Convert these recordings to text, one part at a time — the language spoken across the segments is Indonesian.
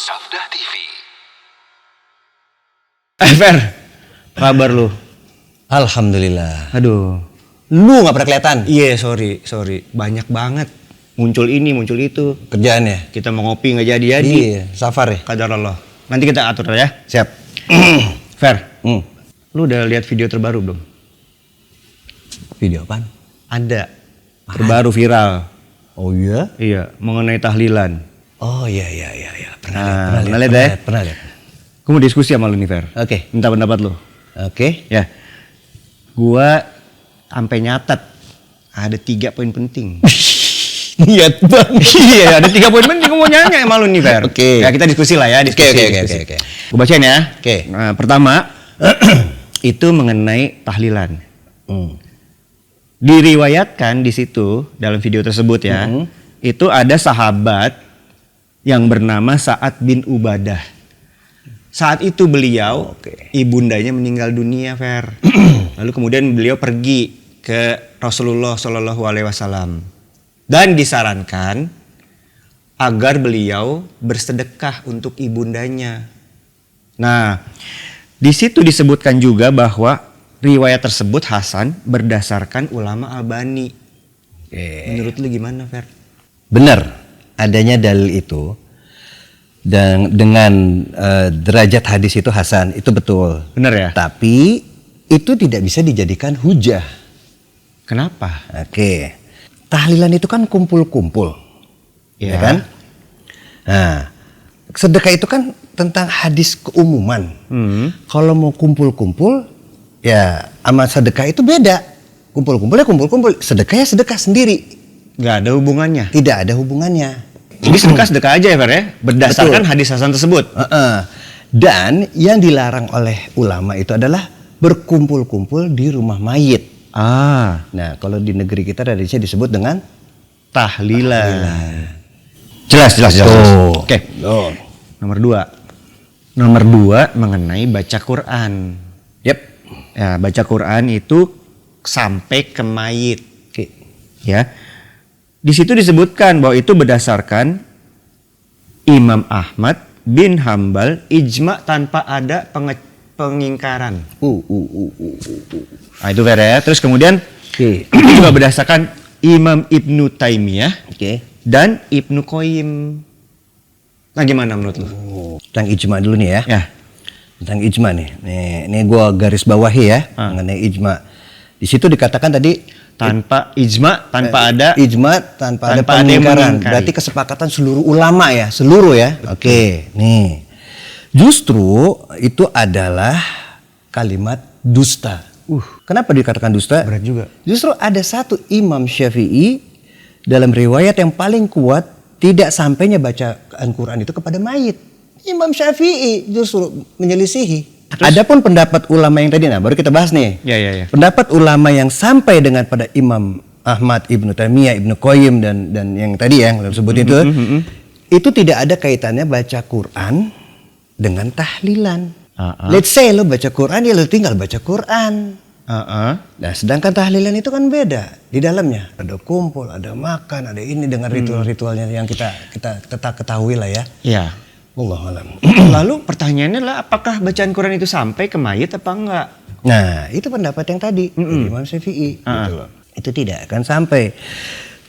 Sabda TV. Fer, kabar lu? Alhamdulillah. Aduh, Lu nggak pernah kelihatan iya sorry, banyak banget. Muncul ini, muncul itu. kerjaannya. Kita mau ngopi nggak jadi-jadi. Iya, safar ya. Kadar Allah. Nanti kita atur ya. Siap. Fer, lu udah lihat video terbaru belum? Video apaan? Ada. Terbaru viral. Oh iya? Iya, mengenai tahlilan. Oh iya. Pernah lihat ya? Pernah lihat. Gue mau diskusi sama lu nih, Fer. Oke. Minta pendapat lu. Oke. Ya. Gua sampai nyatet ada 3 poin penting. Niat banget. Iya, ada 3 poin penting gue mau nanya sama lu nih, Fer. Oke. Ya kita diskusi lah ya, diskusi. Oke. Gue bacain ya. Oke. Nah, pertama itu mengenai tahlilan. Diriwayatkan di situ dalam video tersebut ya, itu ada sahabat yang bernama Sa'ad bin Ubadah. Saat itu beliau, ibundanya meninggal dunia, Fer. Lalu kemudian beliau pergi ke Rasulullah Shallallahu Alaihi Wasallam dan disarankan agar beliau bersedekah untuk ibundanya. Nah, di situ disebutkan juga bahwa riwayat tersebut Hasan berdasarkan ulama Albani. Menurut lu gimana, Fer? Benar, adanya dalil itu dan dengan derajat hadis itu Hasan, itu betul. Benar ya? Tapi itu tidak bisa dijadikan hujah. Kenapa? Oke. Tahlilan itu kan kumpul-kumpul. Ya kan? Nah, sedekah itu kan tentang hadis keumuman. Kalau mau kumpul-kumpul, ya sama sedekah itu beda. Kumpul-kumpul ya kumpul-kumpul, sedekah ya sedekah sendiri. Gak ada hubungannya. Tidak ada hubungannya. Jadi sedekah aja ya, Fer ya? Berdasarkan hadis Hasan tersebut. Dan yang dilarang oleh ulama itu adalah berkumpul-kumpul di rumah mayit. Nah, kalau di negeri kita hadisnya disebut dengan tahlilan. Jelas. Oke. Nomor 2 mengenai baca Quran. Yep. Ya, baca Quran itu sampai ke mayit. Oke. Ya. Di situ disebutkan bahwa itu berdasarkan Imam Ahmad bin Hambal, ijma tanpa ada pengingkaran. Nah, itu Fer ya. Terus kemudian itu juga berdasarkan Imam Ibnu Taimiyah dan Ibnu Qayyim. Nah, gimana menurut lu? Tentang ijma dulu nih ya. Ya. Tentang ijma nih. Ini gua garis bawahi ya mengenai ijma. Di situ dikatakan tadi tanpa ijma, tanpa ada tanpa ada pengingkaran. Berarti kesepakatan seluruh ulama ya, seluruh ya. Oke, nih. Justru itu adalah kalimat dusta. Kenapa dikatakan dusta? Berat juga. Justru ada satu Imam Syafi'i dalam riwayat yang paling kuat tidak sampainya bacaan Quran itu kepada mayit. Imam Syafi'i justru menyelisihi. Adapun pendapat ulama yang tadi, nah baru kita bahas nih. Ya. Pendapat ulama yang sampai dengan pada Imam Ahmad, Ibnu Taimiyah, Ibnu Qayyim dan yang tadi yang disebut itu tidak ada kaitannya baca Quran dengan tahlilan. Let's say lo baca Quran, ya lo tinggal baca Quran. Nah, sedangkan tahlilan itu kan beda. Di dalamnya ada kumpul, ada makan, ada ini dengan ritual-ritualnya yang kita ketahui lah ya. Iya. Wallahualam. Lalu pertanyaannya adalah apakah bacaan Quran itu sampai ke mayit apa enggak? Nah, itu pendapat yang tadi Imam Syafi'i. Gitu loh. Itu tidak akan sampai.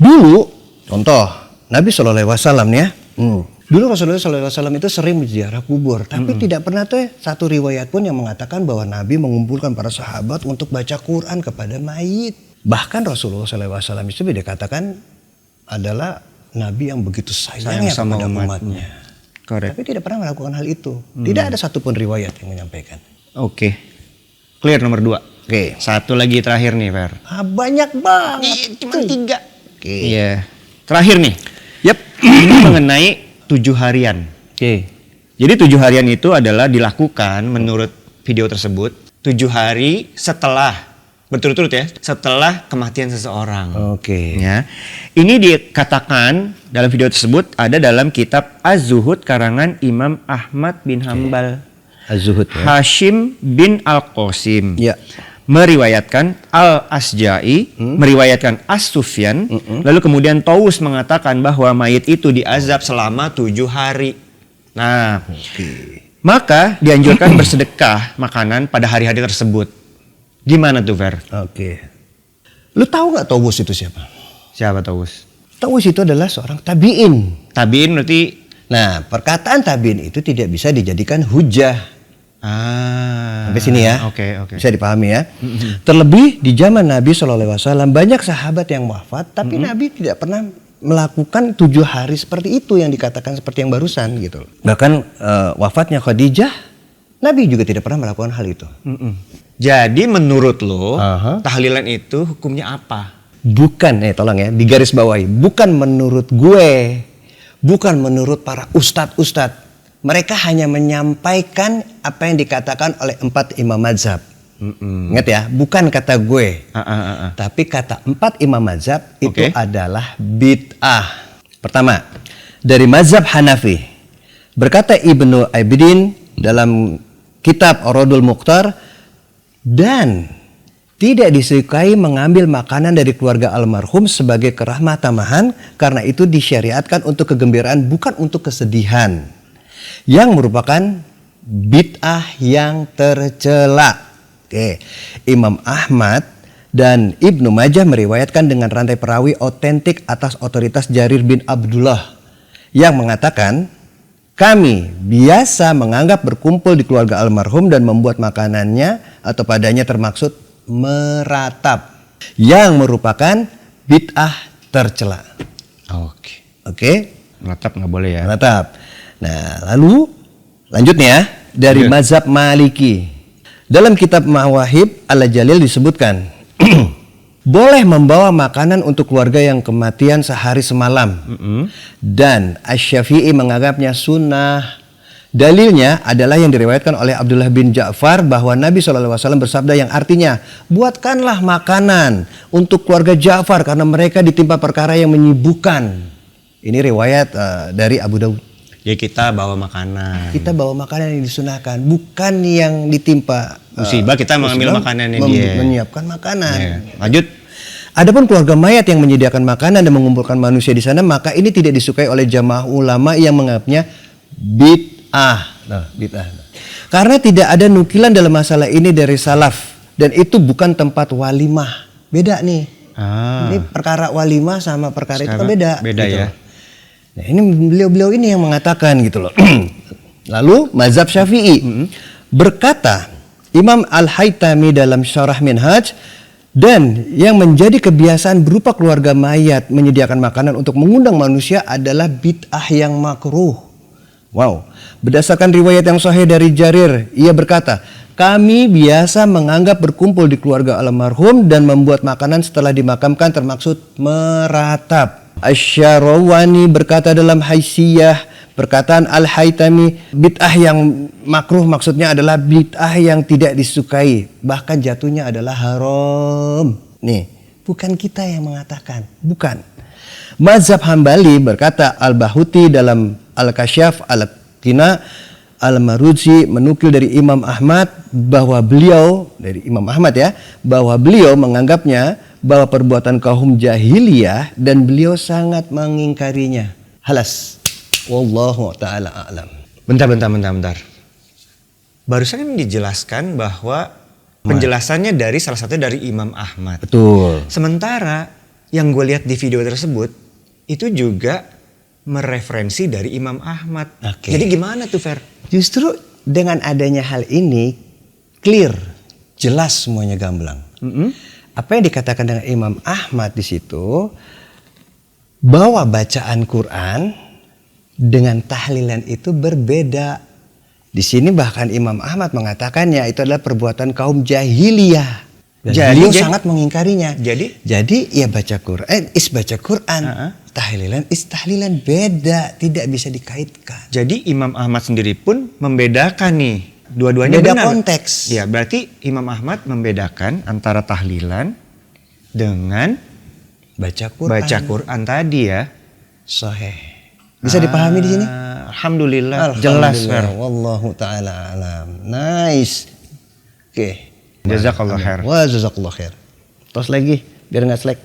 Dulu, contoh Nabi SAW ya. Dulu Rasulullah SAW itu sering menziarah kubur, tapi tidak pernah tuh satu riwayat pun yang mengatakan bahwa Nabi mengumpulkan para sahabat untuk baca Quran kepada mayit. Bahkan Rasulullah SAW itu dikatakan adalah Nabi yang begitu sayangnya sama kepada umatnya. Correct. Tapi tidak pernah melakukan hal itu. Tidak ada satupun riwayat yang menyampaikan. Oke. Clear nomor 2. Oke. Satu lagi terakhir nih, Fer. Banyak banget. Cuma 3. Oke. Iya. Terakhir nih. Ini mengenai 7 harian. Jadi 7 harian itu adalah dilakukan menurut video tersebut 7 hari setelah berturut-turut ya, setelah kematian seseorang. Ya. Ini dikatakan dalam video tersebut ada dalam kitab Az-Zuhud karangan Imam Ahmad bin Hambal. Az-Zuhud ya. Hashim bin Al-Qasim. Ya. Meriwayatkan Al-Asja'i, meriwayatkan As-Sufyan, lalu kemudian Taus mengatakan bahwa mayit itu diazab selama 7 hari. Nah, maka dianjurkan bersedekah makanan pada hari-hari tersebut. Gimana tuh, Fer? Oke. Lu tahu nggak Tawus itu siapa? Siapa Tawus? Tawus itu adalah seorang tabi'in. Tabiin berarti. Nah, perkataan tabi'in itu tidak bisa dijadikan hujah. Sampai sini ya. Oke. Bisa dipahami ya. Terlebih di zaman Nabi SAW banyak sahabat yang wafat, tapi Nabi tidak pernah melakukan 7 hari seperti itu yang dikatakan seperti yang barusan gitu. Bahkan wafatnya Khadijah, Nabi juga tidak pernah melakukan hal itu. Jadi menurut lo, tahlilan itu hukumnya apa? Bukan, tolong ya, digaris bawahi. Bukan menurut gue, bukan menurut para ustadz-ustadz. Mereka hanya menyampaikan apa yang dikatakan oleh 4 imam mazhab. Ingat ya, bukan kata gue. Tapi kata 4 imam mazhab itu adalah bid'ah. Pertama, dari mazhab Hanafi. Berkata Ibnu Abidin dalam kitab Aradul Mukhtar, dan tidak disukai mengambil makanan dari keluarga almarhum sebagai kerahmat tamahan, karena itu disyariatkan untuk kegembiraan bukan untuk kesedihan, yang merupakan bid'ah yang tercela. Imam Ahmad dan Ibnu Majah meriwayatkan dengan rantai perawi otentik atas otoritas Jarir bin Abdullah yang mengatakan, kami biasa menganggap berkumpul di keluarga almarhum dan membuat makanannya atau padanya termaksud meratap, yang merupakan bid'ah tercela. Oke. Meratap nggak boleh ya? Meratap. Nah, lalu lanjutnya dari mazhab Maliki. Dalam kitab Mawahib Al-Jalil disebutkan boleh membawa makanan untuk keluarga yang kematian sehari semalam. Dan Asy-Syafi'i menganggapnya sunnah. Dalilnya adalah yang diriwayatkan oleh Abdullah bin Ja'far bahwa Nabi SAW bersabda yang artinya, buatkanlah makanan untuk keluarga Ja'far karena mereka ditimpa perkara yang menyibukkan. Ini riwayat dari Abu Daud. Ya kita bawa makanan. Kita bawa makanan yang disunahkan, bukan yang ditimpa musibah. Kita mengambil makanan yang dia menyiapkan makanan. Lanjut. Adapun keluarga mayat yang menyediakan makanan dan mengumpulkan manusia di sana, maka ini tidak disukai oleh jamaah ulama yang menganggapnya bid'ah. Bid'ah. Karena tidak ada nukilan dalam masalah ini dari salaf, dan itu bukan tempat walimah. Beda nih. Ini perkara walimah sama perkara itu kan beda. Beda gitu. Ya. Nah, ini beliau-beliau ini yang mengatakan gitu loh. Lalu mazhab Syafi'i berkata Imam Al-Haytami dalam Syarah Minhaj, dan yang menjadi kebiasaan berupa keluarga mayat menyediakan makanan untuk mengundang manusia adalah bid'ah yang makruh. Wow. Berdasarkan riwayat yang sahih dari Jarir, ia berkata, kami biasa menganggap berkumpul di keluarga almarhum dan membuat makanan setelah dimakamkan termaksud meratap. Asy-Syarawani berkata dalam Haisiyah, perkataan Al-Haytami, bid'ah yang makruh maksudnya adalah bid'ah yang tidak disukai, bahkan jatuhnya adalah haram. Nih, bukan kita yang mengatakan, bukan. Mazhab Hambali berkata Al-Bahuti dalam Al-Kasyaf Al-Qina, Al-Maruzzi menukil dari Imam Ahmad bahwa beliau, dari Imam Ahmad ya, bahwa beliau menganggapnya bahwa perbuatan kaum jahiliyah dan beliau sangat mengingkarinya. Halas. Wallahu ta'ala a'lam. Bentar. Barusan kan dijelaskan bahwa penjelasannya dari salah satu dari Imam Ahmad. Betul. Sementara yang gue lihat di video tersebut itu juga mereferensi dari Imam Ahmad. Jadi gimana tuh, Fer? Justru dengan adanya hal ini clear, jelas semuanya gamblang. Apa yang dikatakan dengan Imam Ahmad di situ, bahwa bacaan Quran dengan tahlilan itu berbeda. Di sini bahkan Imam Ahmad mengatakannya itu adalah perbuatan kaum jahiliyah. Dan beliau sangat mengingkarinya. Jadi ya baca Quran, baca Quran. Tahlilan, tahlilan beda, tidak bisa dikaitkan. Jadi Imam Ahmad sendiri pun membedakan nih. Dua-duanya beda benar. Konteks. Ya, berarti Imam Ahmad membedakan antara tahlilan dengan baca Quran tadi ya. Sahih. Bisa dipahami di sini? Alhamdulillah. Jelas, Fer. Wallahu taala alam. Nice. Oke. Jazakallah khair. Wah, jazakallah khair. Terus lagi biar enggak slack.